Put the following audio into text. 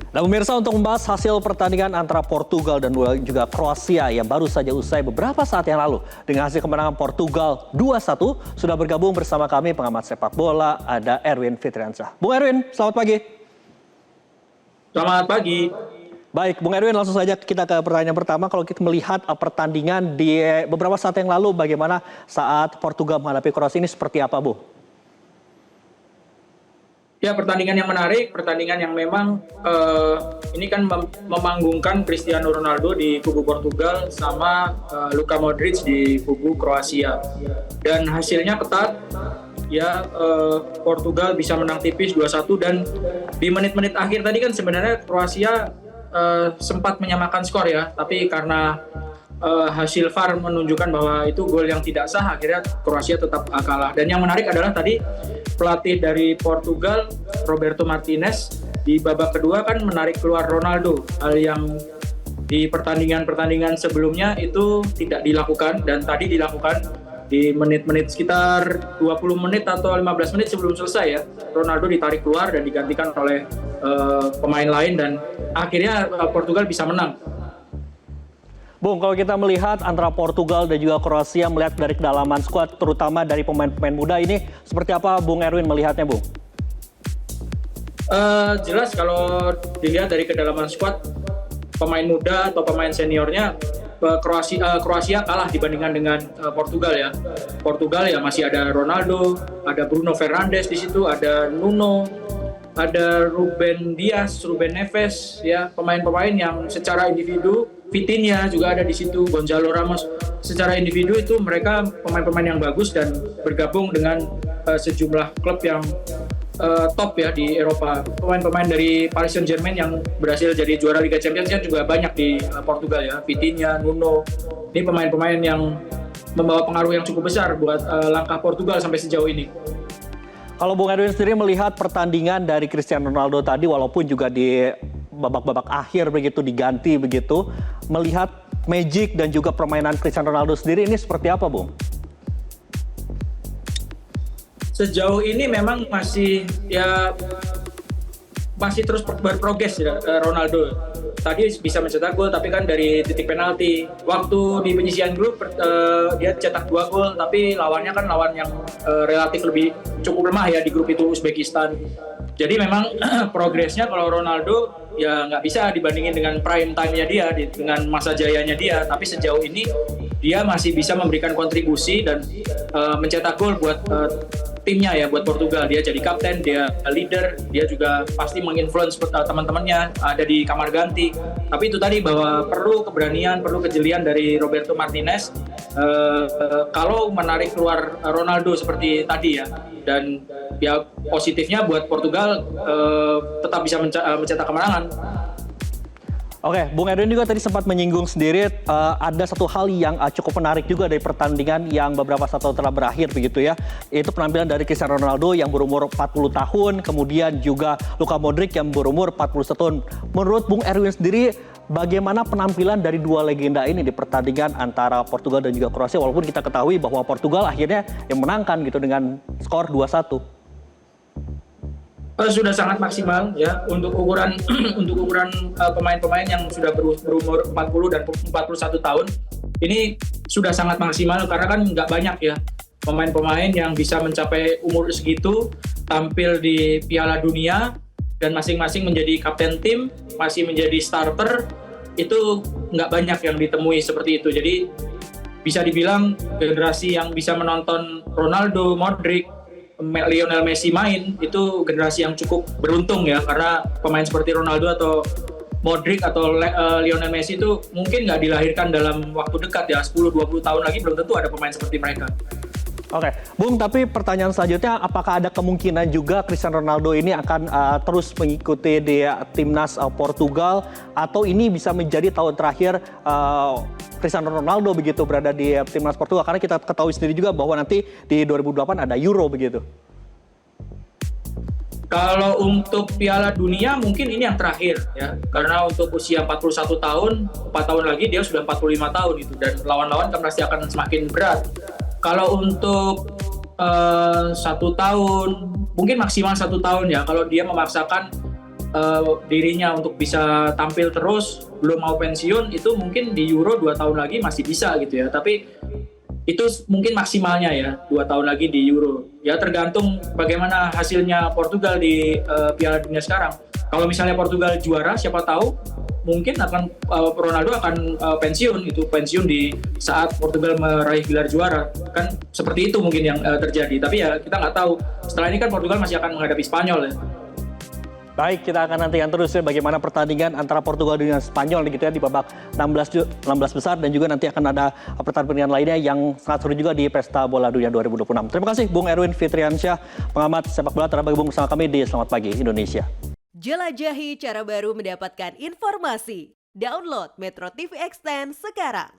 Nah, pemirsa, untuk membahas hasil pertandingan antara Portugal dan juga Kroasia yang baru saja usai beberapa saat yang lalu dengan hasil kemenangan Portugal 2-1, sudah bergabung bersama kami pengamat sepak bola, ada Erwin Fitriansyah. Bung Erwin, selamat pagi. Selamat pagi. Baik, Bung Erwin, langsung saja kita ke pertanyaan pertama. Kalau kita melihat pertandingan di beberapa saat yang lalu, bagaimana saat Portugal menghadapi Kroasia ini seperti apa, Bung? Ya, pertandingan yang menarik, pertandingan yang memang ini kan memanggungkan Cristiano Ronaldo di kubu Portugal sama Luka Modric di kubu Kroasia. Dan hasilnya ketat, ya Portugal bisa menang tipis 2-1 dan di menit-menit akhir tadi kan sebenarnya Kroasia sempat menyamakan skor ya, tapi karena hasil VAR menunjukkan bahwa itu gol yang tidak sah, akhirnya Kroasia tetap kalah. Dan yang menarik adalah tadi pelatih dari Portugal, Roberto Martinez, di babak kedua kan menarik keluar Ronaldo, hal yang di pertandingan-pertandingan sebelumnya itu tidak dilakukan, dan tadi dilakukan di menit-menit sekitar 20 menit atau 15 menit sebelum selesai ya. Ronaldo ditarik keluar dan digantikan oleh pemain lain dan akhirnya Portugal bisa menang. Bung, kalau kita melihat antara Portugal dan juga Kroasia, melihat dari kedalaman skuad, terutama dari pemain-pemain muda ini, seperti apa Bung Erwin melihatnya, Bung? Jelas kalau dilihat dari kedalaman skuad, pemain muda atau pemain seniornya, Kroasia kalah dibandingkan dengan Portugal ya. Portugal ya masih ada Ronaldo, ada Bruno Fernandes di situ, ada Nuno, ada Ruben Dias, Ruben Neves, ya pemain-pemain yang secara individu, Vitinha juga ada di situ, Gonzalo Ramos. Secara individu itu mereka pemain-pemain yang bagus dan bergabung dengan sejumlah klub yang top ya di Eropa. Pemain-pemain dari Paris Saint-Germain yang berhasil jadi juara Liga Champions kan juga banyak di Portugal ya, Vitinha, Nuno. Ini pemain-pemain yang membawa pengaruh yang cukup besar buat langkah Portugal sampai sejauh ini. Kalau Bung Erwin sendiri melihat pertandingan dari Cristiano Ronaldo tadi, walaupun juga di babak-babak akhir begitu diganti begitu, melihat magic dan juga permainan Cristiano Ronaldo sendiri ini seperti apa, Bung? Sejauh ini memang masih terus berprogres ya Ronaldo. Tadi bisa mencetak gol tapi kan dari titik penalti. Waktu di penyisihan grup dia cetak 2 gol tapi lawannya kan lawan yang relatif lebih cukup lemah ya di grup itu, Uzbekistan. Jadi memang progresnya kalau Ronaldo ya nggak bisa dibandingin dengan prime time-nya dia, dengan masa jayanya dia. Tapi sejauh ini dia masih bisa memberikan kontribusi dan mencetak gol buat timnya ya, buat Portugal. Dia jadi kapten, dia leader, dia juga pasti menginfluence teman-temannya ada di kamar ganti. Tapi itu tadi bahwa perlu keberanian, perlu kejelian dari Roberto Martinez kalau menarik keluar Ronaldo seperti tadi ya. Dan ya positifnya buat Portugal tetap bisa mencetak kemenangan. Oke, Bung Erwin juga tadi sempat menyinggung sendiri ada satu hal yang cukup menarik juga dari pertandingan yang beberapa saat telah berakhir begitu ya. Yaitu penampilan dari Cristiano Ronaldo yang berumur 40 tahun, kemudian juga Luka Modric yang berumur 41 tahun. Menurut Bung Erwin sendiri, bagaimana penampilan dari dua legenda ini di pertandingan antara Portugal dan juga Kroasia, walaupun kita ketahui bahwa Portugal akhirnya yang menangkan gitu dengan skor 2-1. Sudah sangat maksimal ya untuk ukuran pemain-pemain yang sudah berumur 40 dan 41 tahun. Ini sudah sangat maksimal karena kan nggak banyak ya pemain-pemain yang bisa mencapai umur segitu, tampil di Piala Dunia dan masing-masing menjadi kapten tim, masih menjadi starter. Itu nggak banyak yang ditemui seperti itu. Jadi bisa dibilang generasi yang bisa menonton Ronaldo, Modric, Lionel Messi main itu generasi yang cukup beruntung ya, karena pemain seperti Ronaldo atau Modric atau Lionel Messi itu mungkin nggak dilahirkan dalam waktu dekat ya, 10-20 tahun lagi belum tentu ada pemain seperti mereka. Oke, Bung, tapi pertanyaan selanjutnya, apakah ada kemungkinan juga Cristiano Ronaldo ini akan terus mengikuti di timnas Portugal, atau ini bisa menjadi tahun terakhir Cristiano Ronaldo begitu berada di timnas Portugal, karena kita ketahui sendiri juga bahwa nanti di 2008 ada Euro begitu. Kalau untuk Piala Dunia mungkin ini yang terakhir ya, karena untuk usia 41 tahun, 4 tahun lagi dia sudah 45 tahun itu, dan lawan-lawan kan pasti akan semakin berat. Kalau untuk 1 tahun, mungkin maksimal 1 tahun ya, kalau dia memaksakan dirinya untuk bisa tampil terus, belum mau pensiun, itu mungkin di Euro 2 tahun lagi masih bisa gitu ya. Tapi itu mungkin maksimalnya ya, 2 tahun lagi di Euro. Ya tergantung bagaimana hasilnya Portugal di Piala Dunia sekarang. Kalau misalnya Portugal juara, siapa tahu mungkin akan Ronaldo akan pensiun di saat Portugal meraih gelar juara, kan seperti itu mungkin yang terjadi. Tapi ya kita nggak tahu. Setelah ini kan Portugal masih akan menghadapi Spanyol ya. Baik, kita akan nantikan terus ya bagaimana pertandingan antara Portugal dengan Spanyol gitu ya di babak 16 besar, dan juga nanti akan ada pertandingan lainnya yang sangat seru juga di Pesta Bola Dunia 2026. Terima kasih Bung Erwin Fitriansyah, pengamat sepak bola, telah bergabung bersama kami di Selamat Pagi Indonesia. Jelajahi cara baru mendapatkan informasi. Download Metro TV Extend sekarang.